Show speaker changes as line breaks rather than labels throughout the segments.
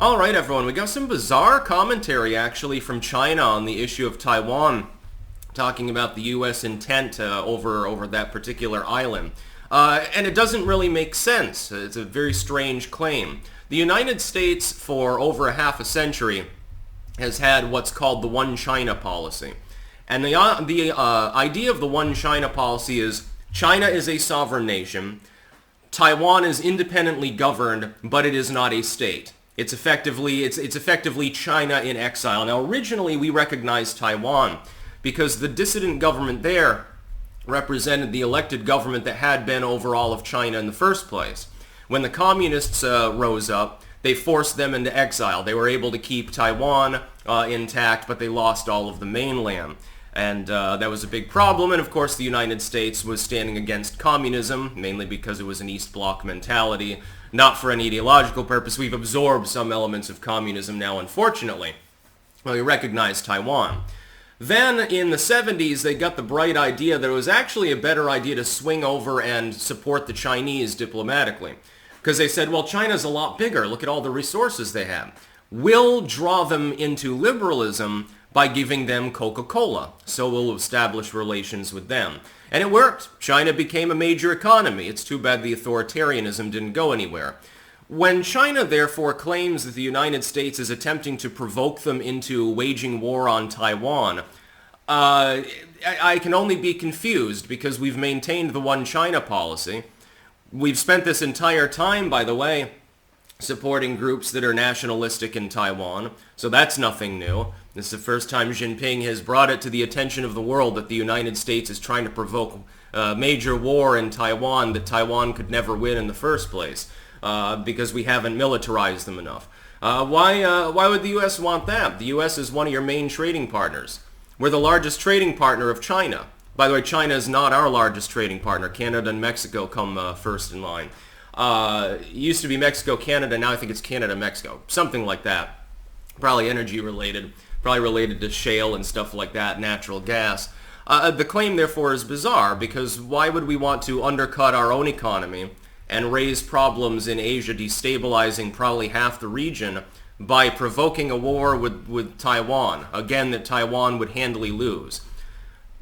All right, everyone, we got some bizarre commentary actually from China on the issue of Taiwan, talking about the U.S. intent over that particular island. And it doesn't really make sense. It's a very strange claim. The United States, for over a half a century, has had what's called the One China policy. And the idea of the One China policy is China is a sovereign nation. Taiwan is independently governed, but it is not a state. It's effectively China in exile. Now, originally we recognized Taiwan because the dissident government there represented the elected government that had been over all of China in the first place. When the communists rose up, they forced them into exile. They were able to keep Taiwan intact, but they lost all of the mainland. And that was a big problem, and of course the United States was standing against communism, mainly because it was an East Bloc mentality, not for any ideological purpose. We've absorbed some elements of communism now, unfortunately. Well, we recognized Taiwan. Then, in the 70s, they got the bright idea that it was actually a better idea to swing over and support the Chinese diplomatically. Because they said, well, China's a lot bigger. Look at all the resources they have. We'll draw them into liberalism by giving them Coca-Cola, so we'll establish relations with them. And it worked. China became a major economy. It's too bad the authoritarianism didn't go anywhere. When China, therefore, claims that the United States is attempting to provoke them into waging war on Taiwan, I can only be confused because we've maintained the One China policy. We've spent this entire time, by the way, supporting groups that are nationalistic in Taiwan, so that's nothing new. This is the first time Jinping has brought it to the attention of the world that the United States is trying to provoke a major war in Taiwan that Taiwan could never win in the first place, because we haven't militarized them enough. Why would the U.S. want that? The U.S. is one of your main trading partners. We're the largest trading partner of China. By the way, China is not our largest trading partner. Canada and Mexico come first in line. It used to be Mexico-Canada, now I think it's Canada-Mexico. Something like that. Probably energy related. Probably related to shale and stuff like that, natural gas. The claim, therefore, is bizarre, because why would we want to undercut our own economy and raise problems in Asia, destabilizing probably half the region by provoking a war with Taiwan? Again, that Taiwan would handily lose.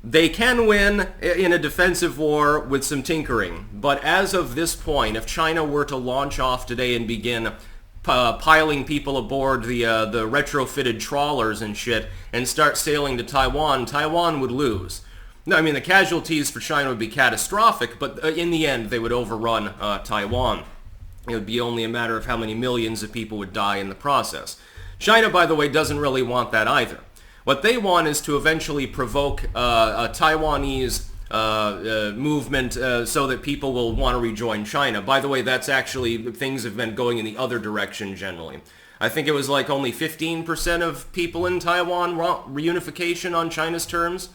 They can win in a defensive war with some tinkering, but as of this point, if China were to launch off today and begin piling people aboard the retrofitted trawlers and shit and start sailing to Taiwan, Taiwan would lose. No, I mean, the casualties for China would be catastrophic, but in the end, they would overrun Taiwan. It would be only a matter of how many millions of people would die in the process. China, by the way, doesn't really want that either. What they want is to eventually provoke a Taiwanese movement so that people will want to rejoin China. By the way, that's actually, things have been going in the other direction generally. I think it was like only 15% of people in Taiwan want reunification on China's terms.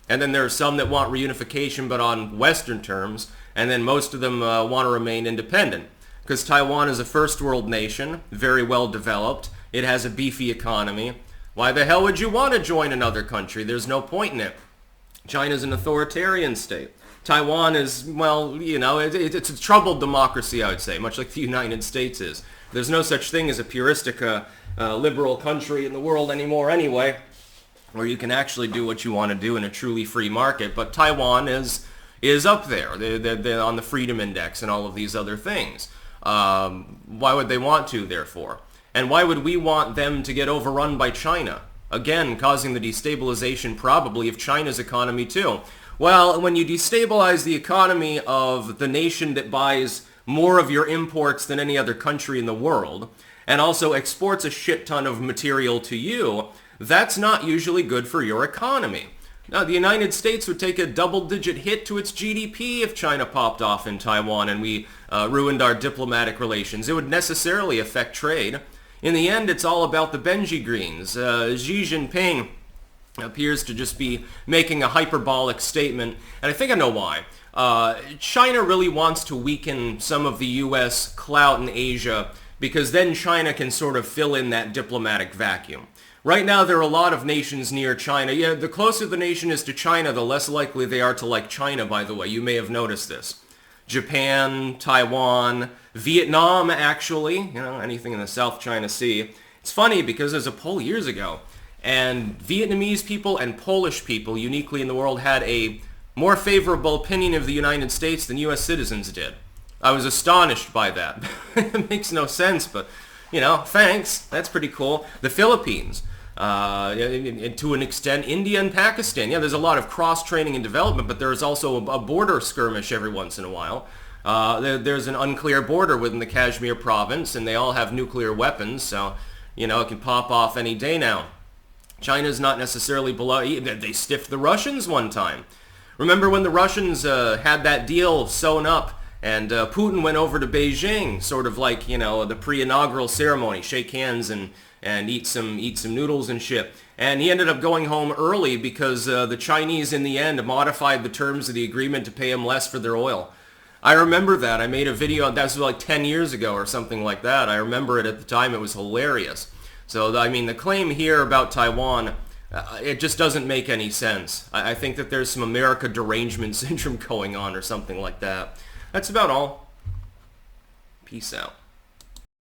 And then there are some that want reunification but on Western terms. And then most of them want to remain independent. Because Taiwan is a first world nation, very well developed. It has a beefy economy. Why the hell would you want to join another country? There's no point in it. China's an authoritarian state. Taiwan is, well, you know, it's a troubled democracy, I would say, much like the United States is. There's no such thing as a puristic liberal country in the world anymore anyway, where you can actually do what you want to do in a truly free market. But Taiwan is up there. They're on the Freedom Index and all of these other things. Why would they want to, therefore? And why would we want them to get overrun by China? Again, causing the destabilization probably of China's economy too. Well, when you destabilize the economy of the nation that buys more of your imports than any other country in the world, and also exports a shit ton of material to you, that's not usually good for your economy. Now, the United States would take a double-digit hit to its GDP if China popped off in Taiwan and we ruined our diplomatic relations. It would necessarily affect trade. In the end, it's all about the Benji Greens. Xi Jinping appears to just be making a hyperbolic statement, and I think I know why. China really wants to weaken some of the U.S. clout in Asia because then China can sort of fill in that diplomatic vacuum. Right now, there are a lot of nations near China. Yeah, the closer the nation is to China, the less likely they are to like China, by the way. You may have noticed this. Japan, Taiwan, Vietnam, actually, anything in the South China Sea. It's funny because there's a poll years ago, and Vietnamese people and Polish people uniquely in the world had a more favorable opinion of the United States than U.S. citizens did. I was astonished by that. It makes no sense, but, thanks. That's pretty cool. The Philippines, to an extent, India and Pakistan. Yeah, there's a lot of cross-training and development, but there's also a border skirmish every once in a while. There's an unclear border within the Kashmir province, and they all have nuclear weapons, so, it can pop off any day now. China's not necessarily below. They stiffed the Russians one time. Remember when the Russians had that deal sewn up, and Putin went over to Beijing, sort of like, the pre-inaugural ceremony, shake hands and eat some noodles and shit. And he ended up going home early because the Chinese, in the end, modified the terms of the agreement to pay him less for their oil. I remember that. I made a video, that was like 10 years ago or something like that. I remember it at the time. It was hilarious. So, the claim here about Taiwan, it just doesn't make any sense. I think that there's some America derangement syndrome going on or something like that. That's about all. Peace out.